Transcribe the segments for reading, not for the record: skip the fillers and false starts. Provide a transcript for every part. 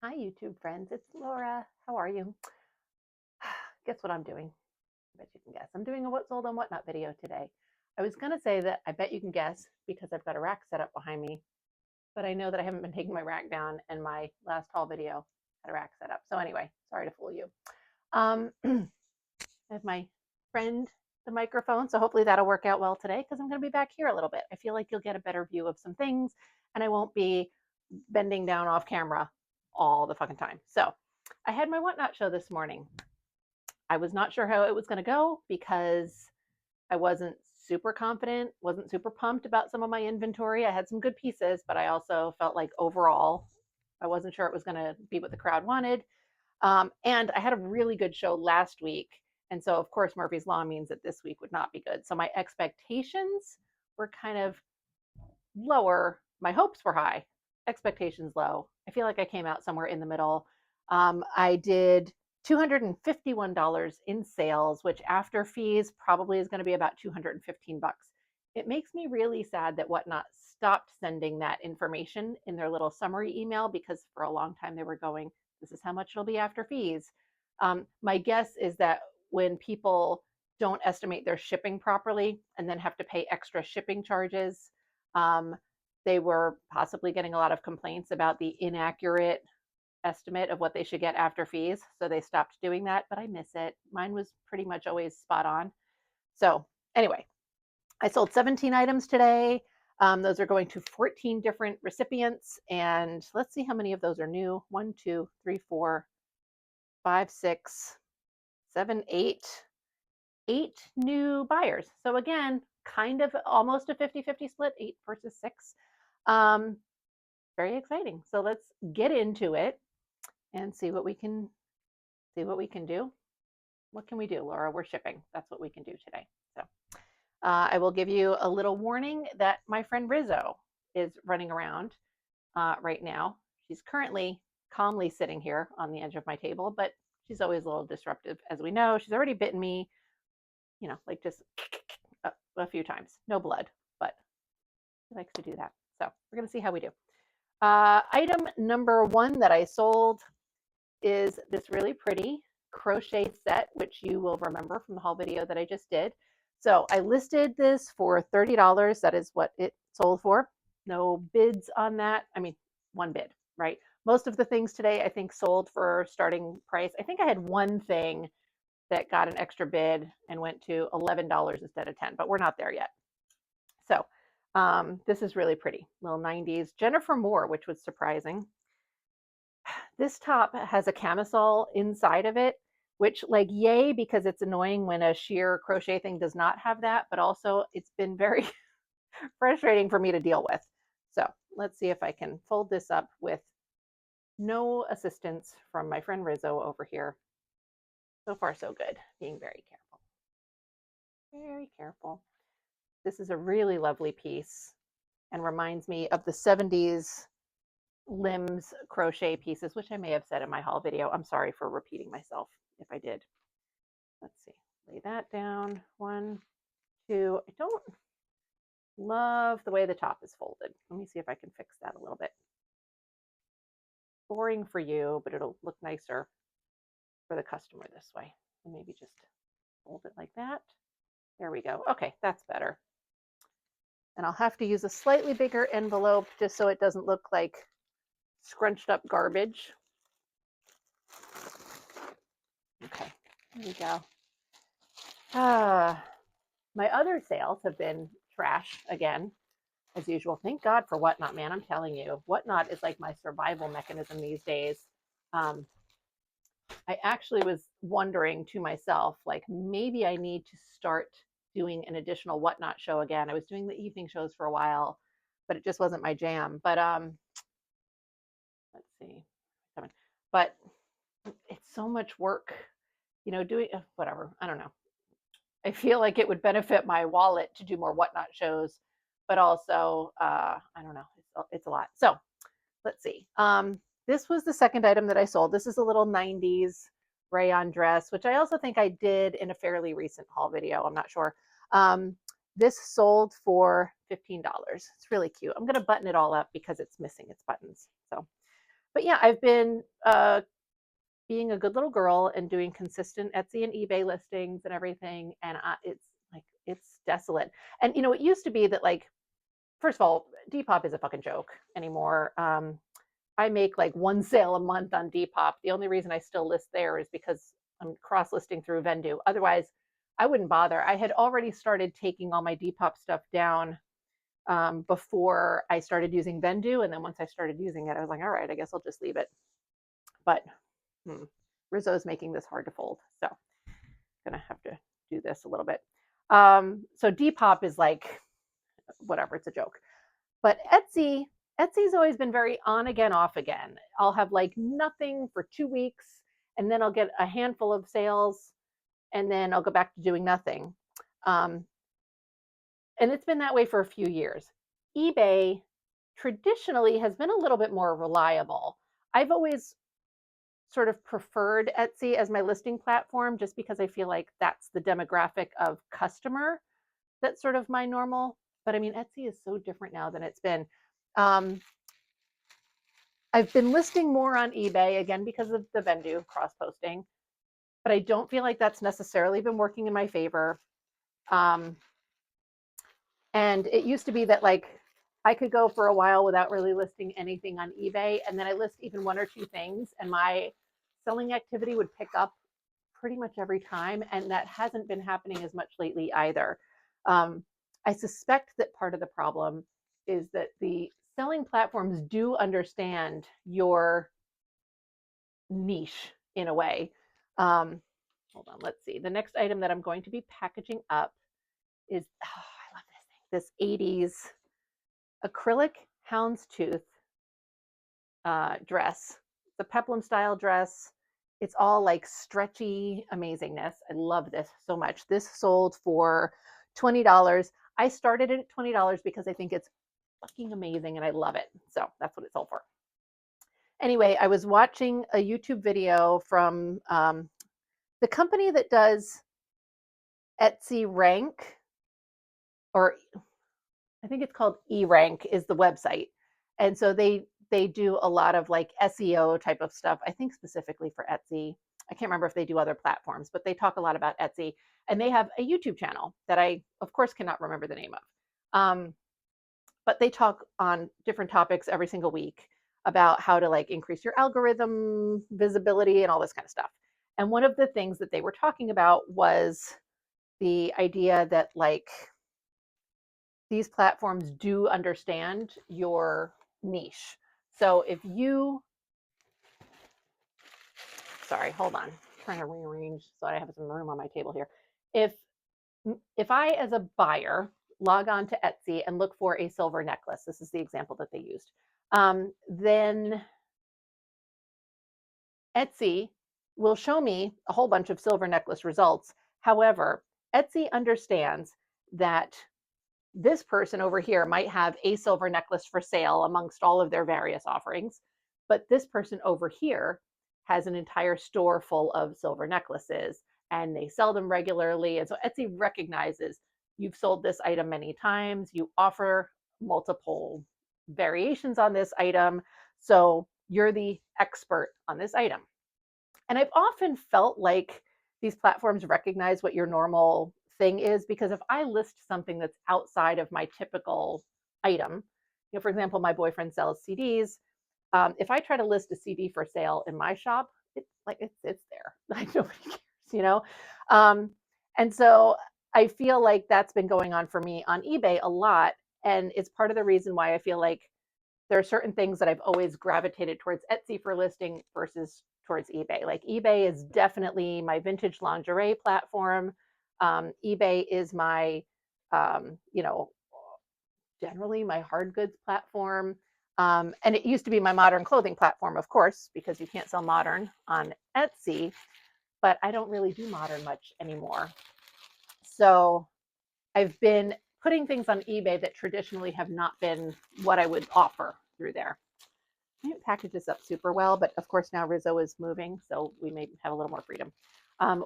Hi, YouTube friends. It's Laura. How are you? Guess what I'm doing? I bet you can guess. I'm doing a what sold on what not video today. I was going to say that I bet you can guess because I've got a rack set up behind me, but I know that I haven't been taking my rack down, and my last haul video had a rack set up. So, anyway, sorry to fool you. I have my friend, the microphone, so hopefully that'll work out well today because I'm going to be back here a little bit. I feel like you'll get a better view of some things, and I won't be bending down off camera all the fucking time. So, I had my whatnot show this morning. I was not sure how it was going to go because I wasn't super confident, wasn't super pumped about some of my inventory. I had some good pieces, but I also felt like overall, I wasn't sure it was going to be what the crowd wanted. And I had a really good show last week. And so, of course, Murphy's Law means that this week would not be good. So my expectations were kind of lower. My hopes were high, expectations low. I feel like I came out somewhere in the middle. I did $251 in sales, which after fees probably is going to be about 215 bucks. It makes me really sad that Whatnot stopped sending that information in their little summary email because for a long time they were going, this is how much it'll be after fees. My guess is that when people don't estimate their shipping properly and then have to pay extra shipping charges, um, they were possibly getting a lot of complaints about the inaccurate estimate of what they should get after fees. So they stopped doing that, but I miss it. Mine was pretty much always spot on. So, anyway, I sold 17 items today. Those are going to 14 different recipients. And let's see how many of those are new. 1, 2, 3, 4, 5, 6, 7, 8 new buyers. So, again, kind of almost a 50-50 split, 8 versus 6. Um, very exciting. So let's get into it and see what we can do. What can we do, Laura? We're shipping. That's what we can do today. So I will give you a little warning that my friend Rizzo is running around right now. She's currently calmly sitting here on the edge of my table, but she's always a little disruptive, as we know. She's already bitten me, like just a few times. No blood, but she likes to do that. So we're going to see how we do. Item number one that I sold is this really pretty crochet set, which you will remember from the haul video that I just did. So I listed this for $30. That is what it sold for. No bids on that. I mean, one bid, right? Most of the things today I think sold for starting price. I think I had one thing that got an extra bid and went to $11 instead of 10, but we're not there yet. So this is really pretty. Little 90s. Jennifer Moore, which was surprising. This top has a camisole inside of it, which like yay, because it's annoying when a sheer crochet thing does not have that, but also it's been very frustrating for me to deal with. So let's see if I can fold this up with no assistance from my friend Rizzo over here. So far, so good. Being very careful. Very careful. This is a really lovely piece and reminds me of the 70s limbs crochet pieces, which I may have said in my haul video. I'm sorry for repeating myself if I did. Let's see, lay that down. 1, 2. I don't love the way the top is folded. Let me see if I can fix that a little bit. Boring for you, but it'll look nicer for the customer this way. And maybe just fold it like that. There we go. Okay, that's better. And I'll have to use a slightly bigger envelope just so it doesn't look like scrunched up garbage. Okay, there we go. My other sales have been trash again, as usual. Thank God for Whatnot, man. I'm telling you, Whatnot is like my survival mechanism these days. Um, I actually was wondering to myself, like, maybe I need to start doing an additional Whatnot show again. I was doing the evening shows for a while, but it just wasn't my jam. But let's see, but it's so much work, doing whatever. I don't know. I feel like it would benefit my wallet to do more Whatnot shows, but also I don't know, it's a lot. So let's see. This was the second item that I sold. This is a little 90s rayon dress, which I also think I did in a fairly recent haul video. I'm not sure. This sold for $15. It's really cute. I'm going to button it all up because it's missing its buttons. So But yeah, I've been being a good little girl and doing consistent Etsy and eBay listings and everything. And it's like, it's desolate. And, you know, it used to be that, like, first of all, Depop is a fucking joke anymore. I make like one sale a month on Depop. The only reason I still list there is because I'm cross listing through Vendu. Otherwise, I wouldn't bother. I had already started taking all my Depop stuff down before I started using Vendu. And then once I started using it, I was like, all right, I guess I'll just leave it. But Rizzo's making this hard to fold. So I'm going to have to do this a little bit. So Depop is like, whatever, it's a joke. But Etsy's always been very on again, off again. I'll have like nothing for 2 weeks, and then I'll get a handful of sales, and then I'll go back to doing nothing. Um, and it's been that way for a few years. eBay traditionally has been a little bit more reliable. I've always sort of preferred Etsy as my listing platform just because I feel like that's the demographic of customer that's sort of my normal. But I mean, Etsy is so different now than it's been. Um, I've been listing more on eBay again because of the Vendu cross posting, but I don't feel like that's necessarily been working in my favor. Um, and it used to be that, like, I could go for a while without really listing anything on eBay, and then I list even one or two things, and my selling activity would pick up pretty much every time, and that hasn't been happening as much lately either. I suspect that part of the problem is that the selling platforms do understand your niche in a way. Hold on, let's see. The next item that I'm going to be packaging up is, oh, I love this thing, this 80s acrylic houndstooth dress. The peplum style dress. It's all like stretchy amazingness. I love this so much. This sold for $20. I started it at $20 because I think it's fucking amazing and I love it. So that's what it sold for. Anyway, I was watching a YouTube video from the company that does Etsy Rank, or I think it's called eRank is the website. And so they do a lot of like SEO type of stuff, I think specifically for Etsy. I can't remember if they do other platforms, but they talk a lot about Etsy. And they have a YouTube channel that I, of course, cannot remember the name of. But they talk on different topics every single week about how to like increase your algorithm visibility and all this kind of stuff. And one of the things that they were talking about was the idea that, like, these platforms do understand your niche. So if you, sorry, hold on, I'm trying to rearrange so I have some room on my table here. If I, as a buyer, log on to Etsy and look for a silver necklace, this is the example that they used, then Etsy will show me a whole bunch of silver necklace results. However, Etsy understands that this person over here might have a silver necklace for sale amongst all of their various offerings, but this person over here has an entire store full of silver necklaces and they sell them regularly. And so Etsy recognizes you've sold this item many times, you offer multiple variations on this item, so you're the expert on this item. And I've often felt like these platforms recognize what your normal thing is, because if I list something that's outside of my typical item, you know, for example, my boyfriend sells CDs. If I try to list a CD for sale in my shop, it's there. Like, nobody cares, you know. Um, and so I feel like that's been going on for me on eBay a lot, and it's part of the reason why I feel like there are certain things that I've always gravitated towards Etsy for listing versus towards eBay. Like, eBay is definitely my vintage lingerie platform. eBay is my, you know, generally my hard goods platform. And it used to be my modern clothing platform, of course, because you can't sell modern on Etsy, but I don't really do modern much anymore. So I've been putting things on eBay that traditionally have not been what I would offer through there. I didn't package this up super well, but of course now Rizzo is moving, so we may have a little more freedom.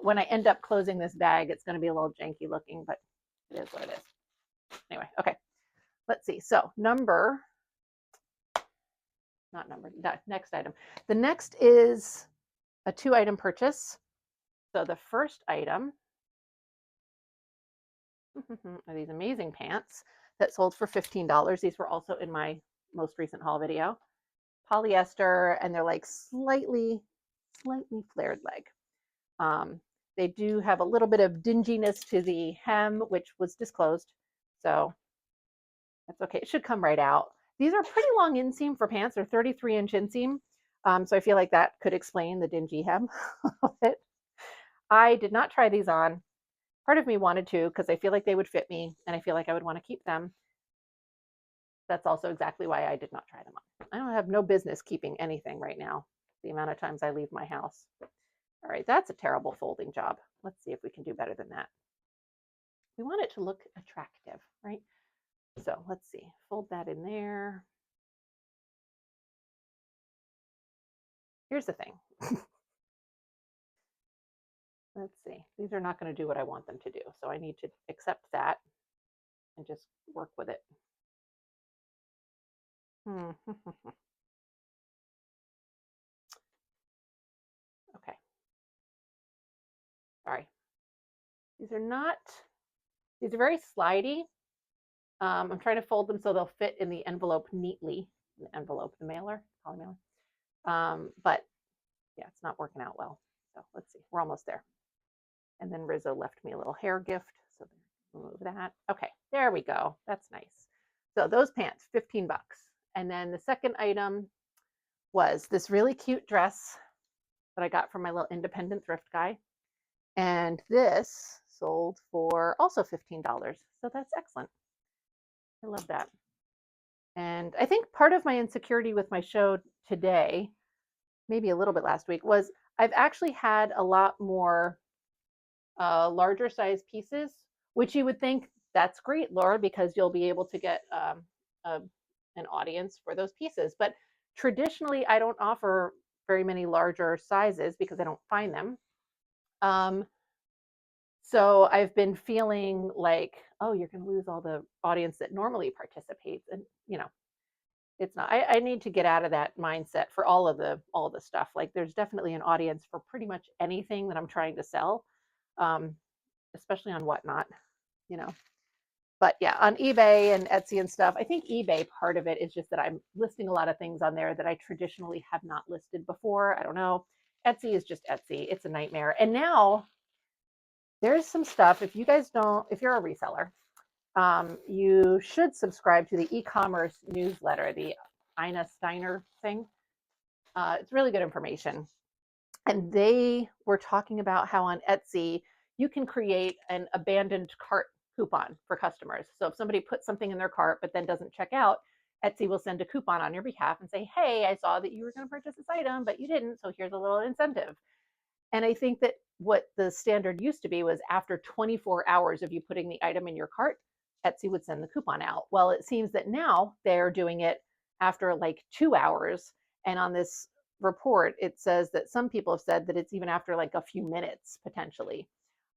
When I end up closing this bag, it's going to be a little janky looking, but it is what it is. Anyway, okay, let's see. So number not numbered. Next item. The next is a 2-item purchase. So the first item are these amazing pants that sold for $15. These were also in my most recent haul video. Polyester, and they're like slightly flared leg. They do have a little bit of dinginess to the hem, which was disclosed. So that's okay. It should come right out. These are pretty long inseam for pants. They're 33-inch inseam. So I feel like that could explain the dingy hem a little bit. I did not try these on. Part of me wanted to because I feel like they would fit me and I feel like I would want to keep them. That's also exactly why I did not try them on. I don't have no business keeping anything right now, the amount of times I leave my house. All right, that's a terrible folding job. Let's see if we can do better than that. We want it to look attractive, right? So let's see, fold that in there. Here's the thing. Let's see, these are not going to do what I want them to do. So I need to accept that and just work with it. Okay. Sorry. These are very slidey. I'm trying to fold them so they'll fit in the envelope neatly. The envelope, the mailer, polymailer. But yeah, it's not working out well. So let's see, we're almost there. And then Rizzo left me a little hair gift. So remove that. Okay, there we go. That's nice. So those pants, 15 bucks. And then the second item was this really cute dress that I got from my little independent thrift guy. And this sold for also $15. So that's excellent. I love that. And I think part of my insecurity with my show today, maybe a little bit last week, was I've actually had a lot more larger size pieces, which you would think that's great, Laura, because you'll be able to get an audience for those pieces. But traditionally, I don't offer very many larger sizes because I don't find them. So I've been feeling like, oh, you're going to lose all the audience that normally participates, and it's not. I need to get out of that mindset for all of the stuff. Like, there's definitely an audience for pretty much anything that I'm trying to sell, especially on Whatnot, But yeah, on eBay and Etsy and stuff, I think eBay, part of it is just that I'm listing a lot of things on there that I traditionally have not listed before. I don't know. Etsy is just Etsy. It's a nightmare. And now there's some stuff. If you're a reseller, you should subscribe to the e-commerce newsletter, the Ina Steiner thing. It's really good information. And they were talking about how on Etsy, you can create an abandoned cart coupon for customers. So if somebody puts something in their cart but then doesn't check out, Etsy will send a coupon on your behalf and say, hey, I saw that you were going to purchase this item, but you didn't. So here's a little incentive. And I think that what the standard used to be was after 24 hours of you putting the item in your cart, Etsy would send the coupon out. Well, it seems that now they're doing it after like 2 hours. And on this report, it says that some people have said that it's even after like a few minutes potentially.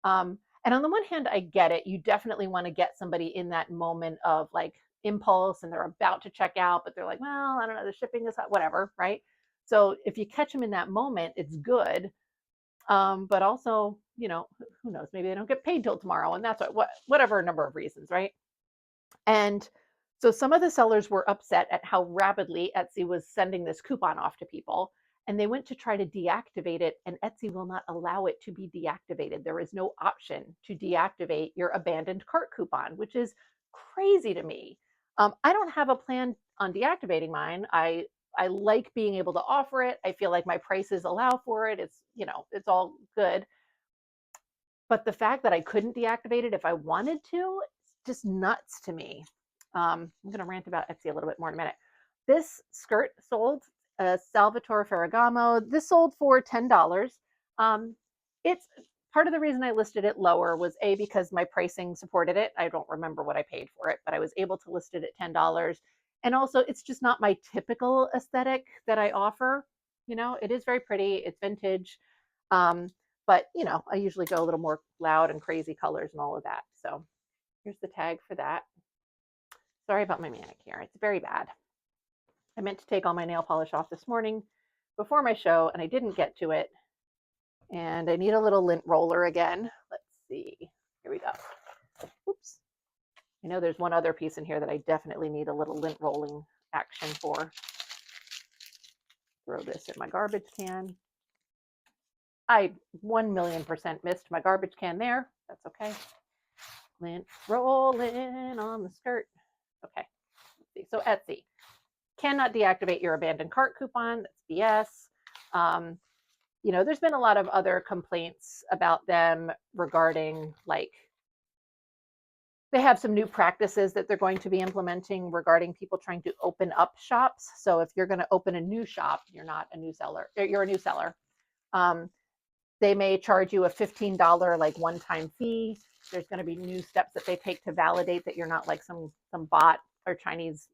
And on the one hand, I get it. You definitely want to get somebody in that moment of like impulse and they're about to check out, but they're like, well, I don't know, the shipping is whatever, right? So if you catch them in that moment, it's good. But also, who knows? Maybe they don't get paid till tomorrow, and that's whatever number of reasons, right? And so some of the sellers were upset at how rapidly Etsy was sending this coupon off to people, and they went to try to deactivate it, and Etsy will not allow it to be deactivated. There is no option to deactivate your abandoned cart coupon, which is crazy to me. I don't have a plan on deactivating mine. I like being able to offer it. I feel like my prices allow for it. It's all good. But the fact that I couldn't deactivate it if I wanted to, it's just nuts to me. I'm going to rant about Etsy a little bit more in a minute. This skirt sold, Salvatore Ferragamo. This sold for $10. It's part of the reason I listed it lower was because my pricing supported it. I don't remember what I paid for it, but I was able to list it at $10. And also, it's just not my typical aesthetic that I offer. It is very pretty. It's vintage. But I usually go a little more loud and crazy colors and all of that. So here's the tag for that. Sorry about my manicure. It's very bad. I meant to take all my nail polish off this morning before my show, and I didn't get to it. And I need a little lint roller again. Let's see. Here we go. Oops. I know there's one other piece in here that I definitely need a little lint rolling action for. Throw this in my garbage can. I 1,000,000% missed my garbage can there. That's okay. Lint rolling on the skirt. Okay. Let's see. So Etsy cannot deactivate your abandoned cart coupon. That's BS. There's been a lot of other complaints about them regarding like they have some new practices that they're going to be implementing regarding people trying to open up shops. So if you're going to open a new shop, you're not a new seller, you're a new seller. They may charge you a $15 like one-time fee. There's going to be new steps that they take to validate that you're not like some bot or Chinese,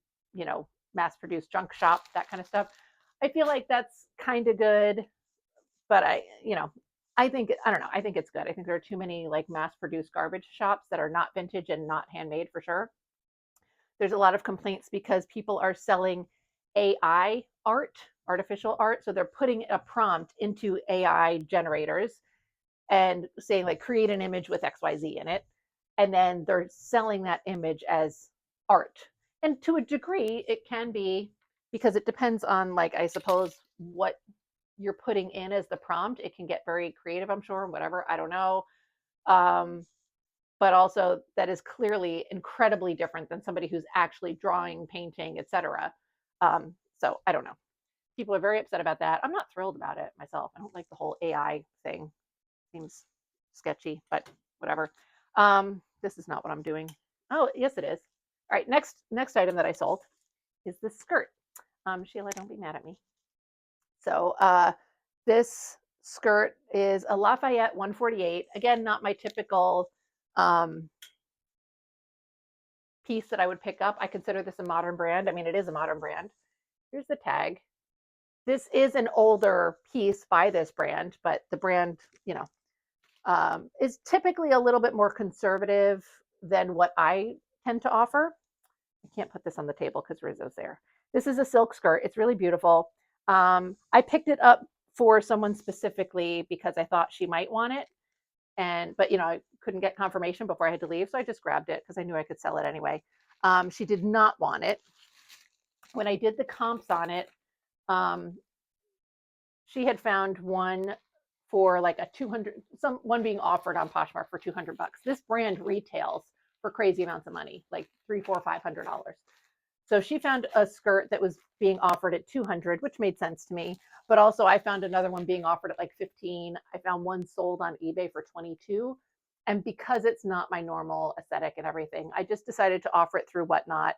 mass-produced junk shop, that kind of stuff. I feel like that's kind of good, but I think it's good. I think there are too many like mass-produced garbage shops that are not vintage and not handmade for sure. There's a lot of complaints because people are selling AI art, artificial art. So they're putting a prompt into AI generators and saying like create an image with XYZ in it. And then they're selling that image as art. And to a degree, it can be because it depends on like, I suppose, what you're putting in as the prompt. It can get very creative, I'm sure, whatever. I don't know. But also that is clearly incredibly different than somebody who's actually drawing, painting, etc. So I don't know. People are very upset about that. I'm not thrilled about it myself. I don't like the whole AI thing. Seems sketchy, but whatever. This is not what I'm doing. Oh, yes, it is. All right, next item that I sold is this skirt. Sheila, don't be mad at me. So this skirt is a Lafayette 148. Again, not my typical piece that I would pick up. I consider this a modern brand. I mean, it is a modern brand. Here's the tag. This is an older piece by this brand, but the brand, is typically a little bit more conservative than what I tend to offer. I can't put this on the table because Rizzo's there. This is a silk skirt. It's really beautiful. I picked it up for someone specifically because I thought she might want it. But I couldn't get confirmation before I had to leave. So I just grabbed it because I knew I could sell it anyway. She did not want it. When I did the comps on it, she had found one for like a 200, one being offered on Poshmark for $200. This brand retails for crazy amounts of money, like $300, $400, $500. So she found a skirt that was being offered at 200, which made sense to me. But also I found another one being offered at like 15. I found one sold on eBay for 22. And because it's not my normal aesthetic and everything, I just decided to offer it through Whatnot.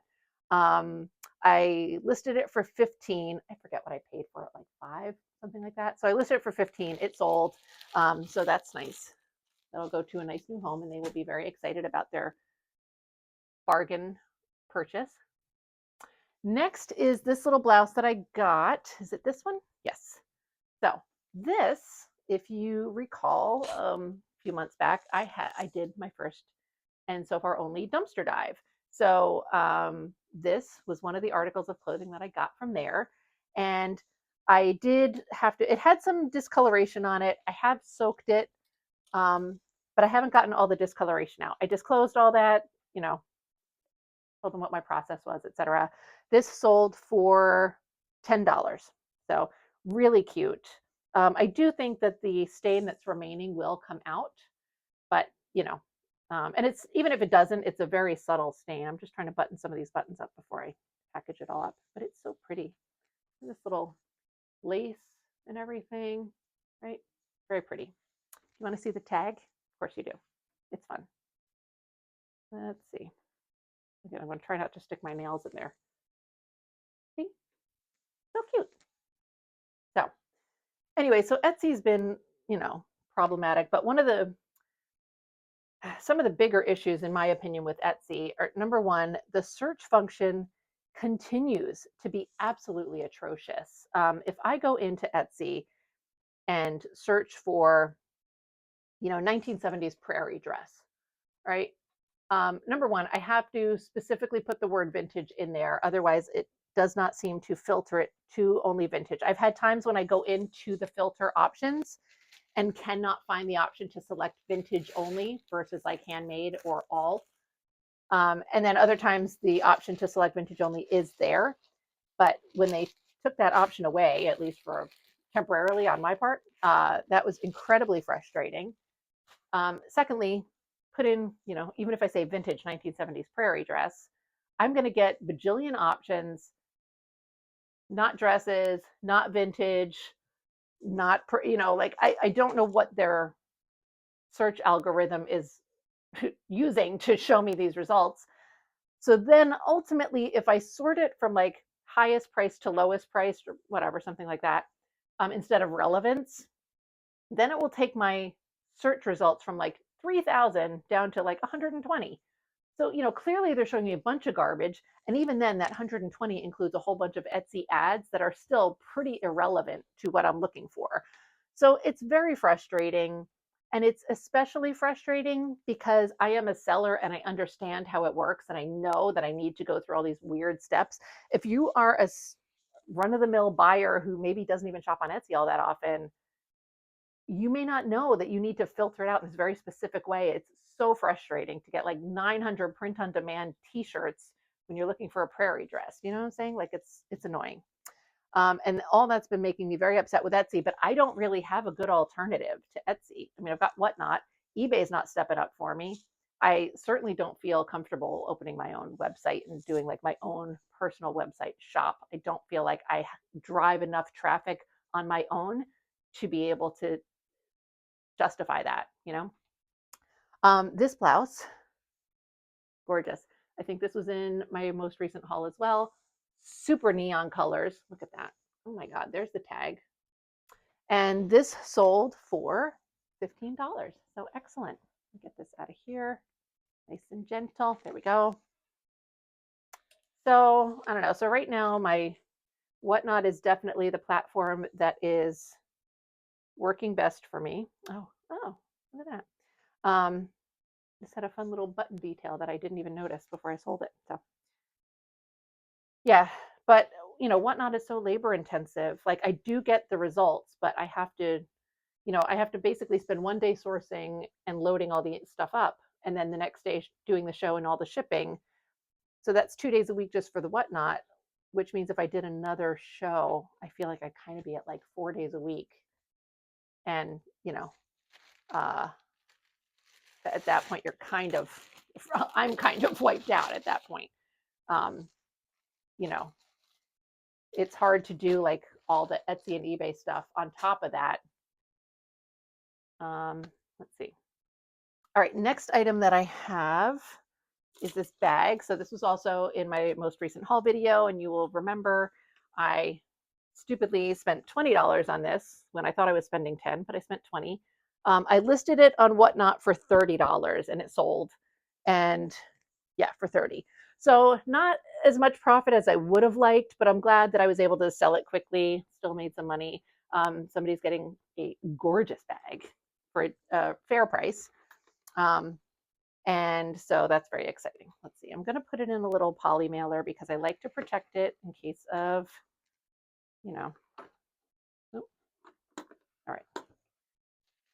I listed it for 15. I forget what I paid for it, like 5, something like that. So I listed it for 15. It sold. So that's nice. That'll go to a nice new home and they will be very excited about their bargain purchase. Next is this little blouse that I got. Is it this one? Yes. So this, if you recall, a few months back, I did my first and so far only dumpster dive. So this was one of the articles of clothing that I got from there. And I did have to, it had some discoloration on it. I have soaked it, but I haven't gotten all the discoloration out. I disclosed all that, told them what my process was, etc. This sold for $10. So really cute. I do think that the stain that's remaining will come out, but and it's, even if it doesn't, it's a very subtle stain. I'm just trying to button some of these buttons up before I package it all up, but it's so pretty. This little lace and everything, right? Very pretty. You want to see the tag? Of course you do. It's fun. Let's see. Again, I'm going to try not to stick my nails in there. See? So cute. So anyway, so Etsy's been, problematic, but some of the bigger issues, in my opinion, with Etsy are, number one, the search function continues to be absolutely atrocious. If I go into Etsy and search for, 1970s prairie dress, right? Number one, I have to specifically put the word vintage in there. Otherwise, does not seem to filter it to only vintage. I've had times when I go into the filter options and cannot find the option to select vintage only versus like handmade or all. And then other times the option to select vintage only is there. But when they took that option away, at least for temporarily on my part, that was incredibly frustrating. Secondly, put in, even if I say vintage 1970s prairie dress, I'm going to get bajillion options, not dresses, not vintage, not, like I don't know what their search algorithm is using to show me these results. So then ultimately, if I sort it from like highest price to lowest price or whatever, something like that, instead of relevance, then it will take my search results from like 3,000 down to like 120. So, clearly they're showing me a bunch of garbage. And even then, that 120 includes a whole bunch of Etsy ads that are still pretty irrelevant to what I'm looking for. So it's very frustrating. And it's especially frustrating because I am a seller and I understand how it works. And I know that I need to go through all these weird steps. If you are a run of the mill buyer who maybe doesn't even shop on Etsy all that often, you may not know that you need to filter it out in this very specific way. It's so frustrating to get like 900 print on demand t-shirts when you're looking for a prairie dress. You know what I'm saying? Like it's annoying. And all that's been making me very upset with Etsy, but I don't really have a good alternative to Etsy. I mean, I've got Whatnot. eBay's not stepping up for me. I certainly don't feel comfortable opening my own website and doing like my own personal website shop. I don't feel like I drive enough traffic on my own to be able to justify that, This blouse, gorgeous. I think this was in my most recent haul as well. Super neon colors. Look at that. Oh my God, there's the tag. And this sold for $15. So excellent. Get this out of here. Nice and gentle. There we go. So I don't know. So right now my Whatnot is definitely the platform that is working best for me. Oh, look at that. This had a fun little button detail that I didn't even notice before I sold it. So yeah, but Whatnot is so labor intensive. Like I do get the results, but I have to, I have to basically spend one day sourcing and loading all the stuff up, and then the next day doing the show and all the shipping. So that's 2 days a week just for the Whatnot, which means if I did another show, I feel like I'd kind of be at like 4 days a week. And, uh, at that point, I'm kind of wiped out at that point. Um, it's hard to do like all the Etsy and eBay stuff on top of that. Let's see. All right, next item that I have is this bag. So this was also in my most recent haul video, and you will remember I stupidly spent $20 on this when I thought I was spending 10, but I spent 20. I listed it on Whatnot for $30 and it sold. And yeah, for 30. So not as much profit as I would have liked, but I'm glad that I was able to sell it quickly, still made some money. Somebody's getting a gorgeous bag for a fair price. And so that's very exciting. Let's see, I'm going to put it in a little poly mailer because I like to protect it in case of, All right.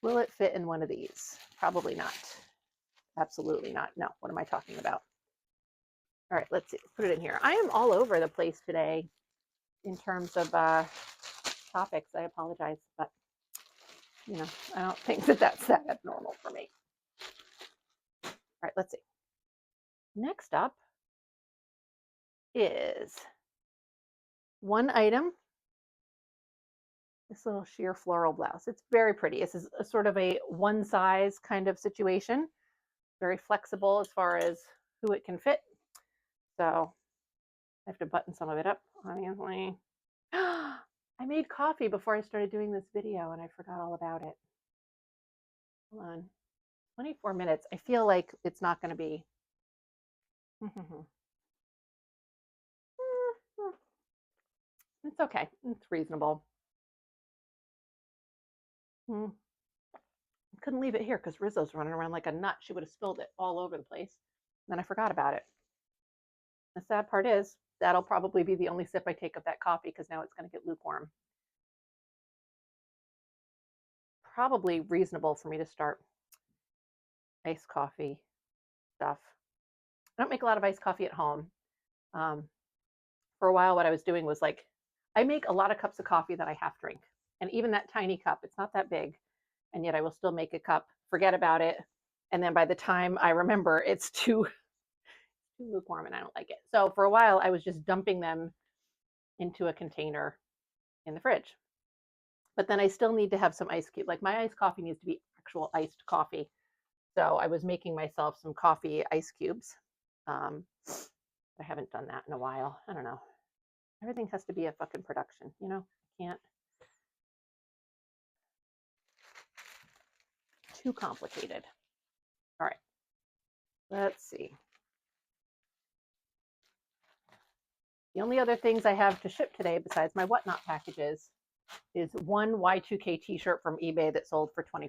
Will it fit in one of these? Probably not. Absolutely not. No, what am I talking about? All right, let's see. Put it in here. I am all over the place today in terms of topics. I apologize, but I don't think that that's that abnormal for me. All right, let's see. Next up is one item. This little sheer floral blouse. It's very pretty. This is a sort of a one size kind of situation. Very flexible as far as who it can fit. So I have to button some of it up, obviously. I made coffee before I started doing this video and I forgot all about it. Hold on. 24 minutes. I feel like it's not going to be. It's okay. It's reasonable. Couldn't leave it here because Rizzo's running around like a nut. She would have spilled it all over the place. And then I forgot about it. The sad part is That'll probably be the only sip I take of that coffee because now it's going to get lukewarm. Probably reasonable for me to start iced coffee stuff. I don't make a lot of iced coffee at home. Um, for a while, what I was doing was like, I make a lot of cups of coffee that I half drink. And even that tiny cup, it's not that big. And yet I will still make a cup, forget about it. And then by the time I remember, it's too lukewarm and I don't like it. So for a while, I was just dumping them into a container in the fridge. But then I still need to have some ice cube. Like my iced coffee needs to be actual iced coffee. So I was making myself some coffee ice cubes. I haven't done that in a while. I don't know. Everything has to be a fucking production, you know? I can't. Too complicated. All right. Let's see. The only other things I have to ship today besides my Whatnot packages is one Y2K t-shirt from eBay that sold for $24.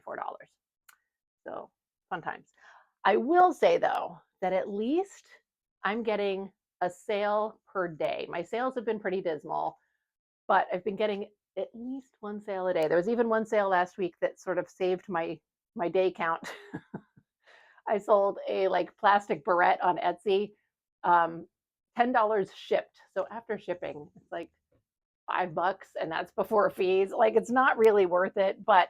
So fun times. I will say though that at least I'm getting a sale per day. My sales have been pretty dismal, but I've been getting at least one sale a day. There was even one sale last week that sort of saved my day count. I sold a like plastic barrette on Etsy, $10 shipped. So after shipping, it's like $5, and that's before fees. Like it's not really worth it, but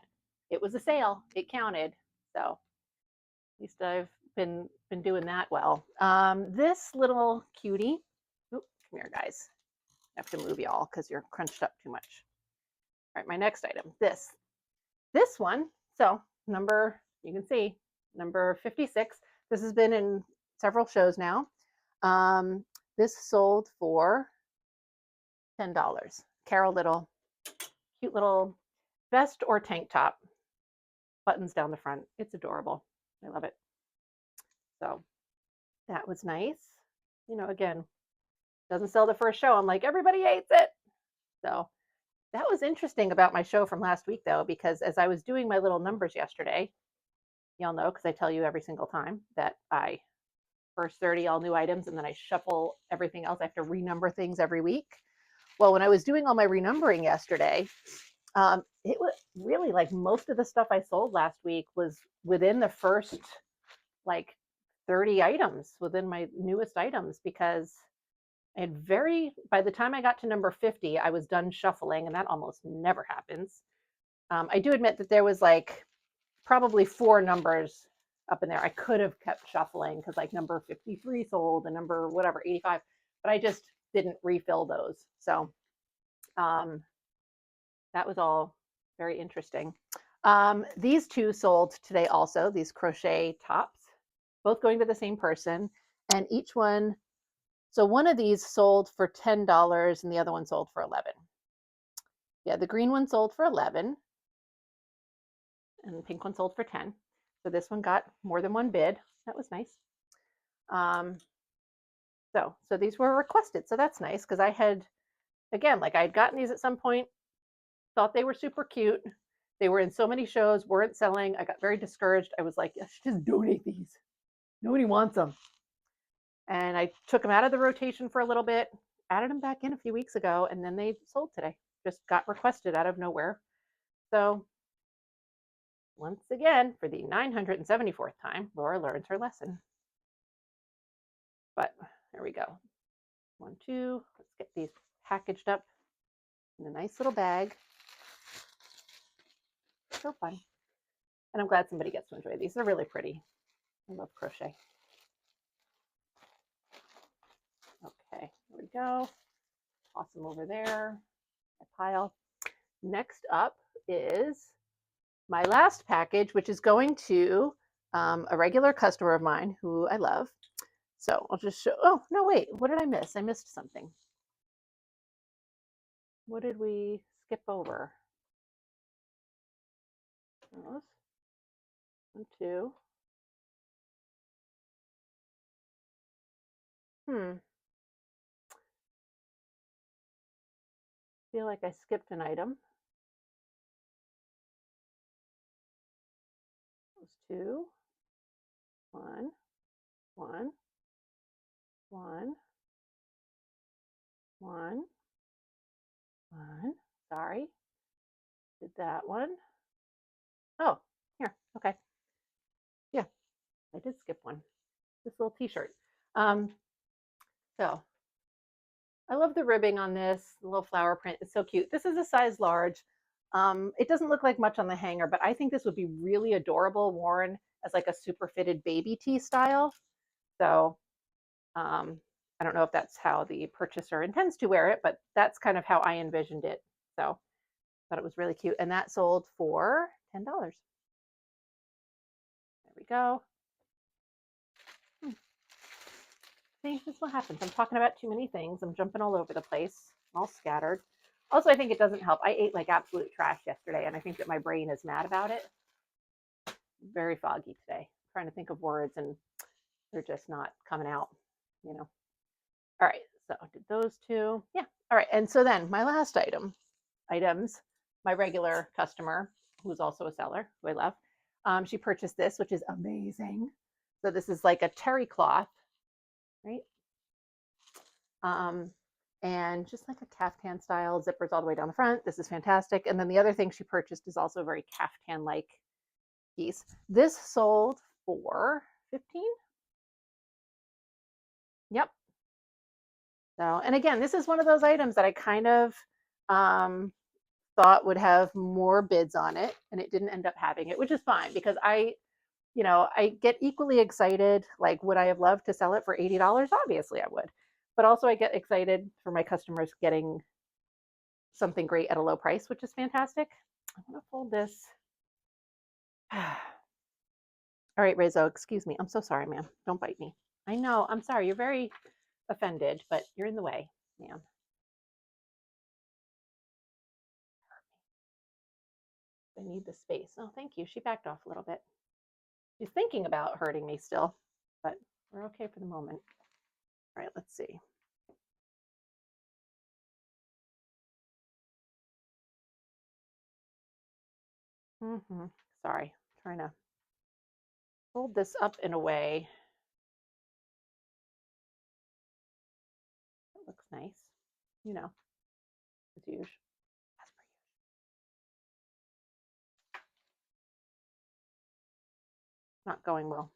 it was a sale. It counted. So at least I've been doing that well. This little cutie. Oop, come here, guys. I have to move y'all because you're crunched up too much. All right, my next item. This one. So number, you can see number 56. This has been in several shows now. This sold for $10. Carol Little, cute little vest or tank top, buttons down the front. It's adorable. I love it. So that was nice. You know, again, doesn't sell the first show. I'm like, everybody hates it. So that was interesting about my show from last week, though, because as I was doing my little numbers yesterday, y'all know, because I tell you every single time that I first 30 all new items and then I shuffle everything else. I have to renumber things every week. Well, when I was doing all my renumbering yesterday, it was really like most of the stuff I sold last week was within the first like 30 items within my newest items because I had by the time I got to number 50, I was done shuffling, and that almost never happens. I do admit that there was like probably 4 numbers up in there. I could have kept shuffling because like number 53 sold and number whatever 85, but I just didn't refill those. So that was all very interesting. These two sold today also, these crochet tops, both going to the same person, and each one, so one of these sold for $10 and the other one sold for 11. Yeah, the green one sold for 11 and the pink one sold for 10. So this one got more than one bid. That was nice. So these were requested. So that's nice because I had, again, like I had gotten these at some point, thought they were super cute. They were in so many shows, weren't selling. I got very discouraged. I was like, I should just donate these. Nobody wants them. And I took them out of the rotation for a little bit, added them back in a few weeks ago, and then they sold today. Just got requested out of nowhere. So once again, for the 974th time, Laura learns her lesson. But there we go. 1, 2, let's get these packaged up in a nice little bag. So fun. And I'm glad somebody gets to enjoy these. They're really pretty. I love crochet. Okay, here we go. Toss them over there. My pile. Next up is my last package, which is going to a regular customer of mine who I love. So I'll just show. Oh, no, wait. What did I miss? I missed something. What did we skip over? Those. 1, 2. Feel like I skipped an item. Those 2. 1, 1, 1, One, sorry, did that one. Oh, here, okay. Yeah, I did skip one. This little t-shirt. So I love the ribbing on this, the little flower print. It's so cute. This is a size large. It doesn't look like much on the hanger, but I think this would be really adorable worn as like a super fitted baby tee style. So I don't know if that's how the purchaser intends to wear it, but that's kind of how I envisioned it. So I thought it was really cute. And that sold for $10. There we go. See, this is what happens. I'm talking about too many things. I'm jumping all over the place, all scattered. Also, I think it doesn't help. I ate like absolute trash yesterday, and I think that my brain is mad about it. Very foggy today. I'm trying to think of words, and they're just not coming out, you know. All right, so I did those two. Yeah. All right, and so then my last items, my regular customer, who's also a seller, who I love, she purchased this, which is amazing. So this is like a terry cloth, right? And just like a caftan style, zippers all the way down the front. This is fantastic. And then the other thing she purchased is also a very caftan-like piece. This sold for 15. Yep. So, and again, this is one of those items that I kind of thought would have more bids on it, and it didn't end up having it, which is fine because I get equally excited. Like, would I have loved to sell it for $80? Obviously, I would. But also, I get excited for my customers getting something great at a low price, which is fantastic. I'm going to fold this. All right, Rizzo, excuse me. I'm so sorry, ma'am. Don't bite me. I know. I'm sorry. You're very offended, but you're in the way, ma'am. I need the space. Oh, thank you. She backed off a little bit. She's thinking about hurting me still, but we're okay for the moment. All right, let's see. Sorry, I'm trying to fold this up in a way that looks nice, you know, as usual. Not going well.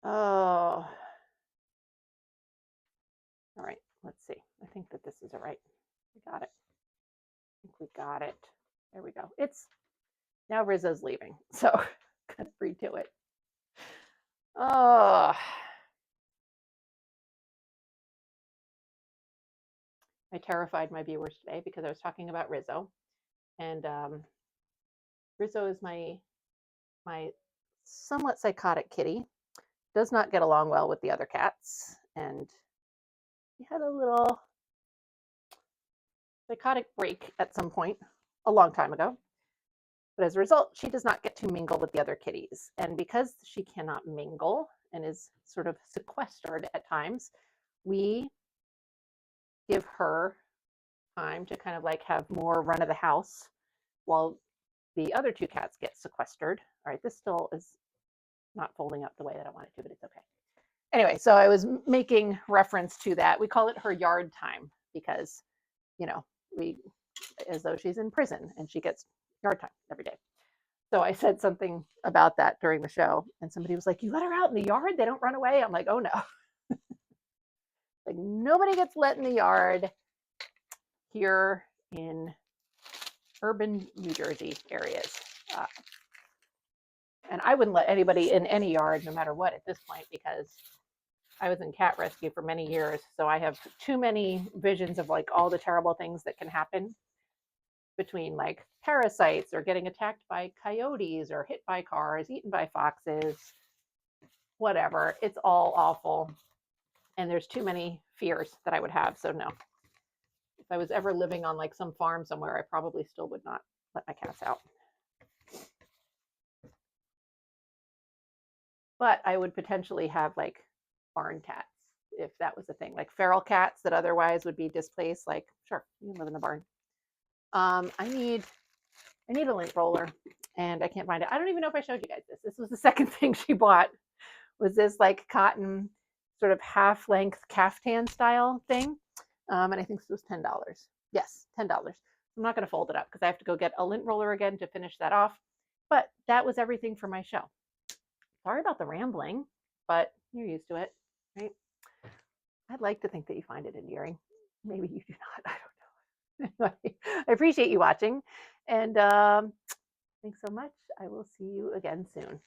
Oh, all right, let's see. I think that this is all right. We got it. I think we got it. There we go. It's now Rizzo's leaving, so gotta redo it. Oh, I terrified my viewers today because I was talking about Rizzo, and Rizzo is my somewhat psychotic kitty. Does not get along well with the other cats, and he had a little psychotic break at some point a long time ago. But as a result, she does not get to mingle with the other kitties. And because she cannot mingle and is sort of sequestered at times, we give her time to kind of like have more run of the house while the other two cats get sequestered. All right, this still is not folding up the way that I want it to, but it's okay. Anyway, so I was making reference to that. We call it her yard time because, we, as though she's in prison and she gets yard time every day. So I said something about that during the show, and somebody was like, "You let her out in the yard? They don't run away?" I'm like, "Oh no." Like, nobody gets let in the yard here in urban New Jersey areas. And I wouldn't let anybody in any yard, no matter what, at this point, because I was in cat rescue for many years. So I have too many visions of like all the terrible things that can happen between like parasites or getting attacked by coyotes or hit by cars, eaten by foxes, whatever. It's all awful. And there's too many fears that I would have. So no. If I was ever living on like some farm somewhere, I probably still would not let my cats out. But I would potentially have like barn cats if that was a thing, like feral cats that otherwise would be displaced. Like, sure, you can live in the barn. I need a lint roller, and I can't find it. I don't even know if I showed you guys this. This was the second thing she bought. Was this like cotton sort of half length caftan style thing. And I think this was $10. Yes, $10. I'm not going to fold it up because I have to go get a lint roller again to finish that off. But that was everything for my show. Sorry about the rambling, but you're used to it, right? I'd like to think that you find it endearing. Maybe you do not. I don't know. Anyway, I appreciate you watching. And thanks so much. I will see you again soon.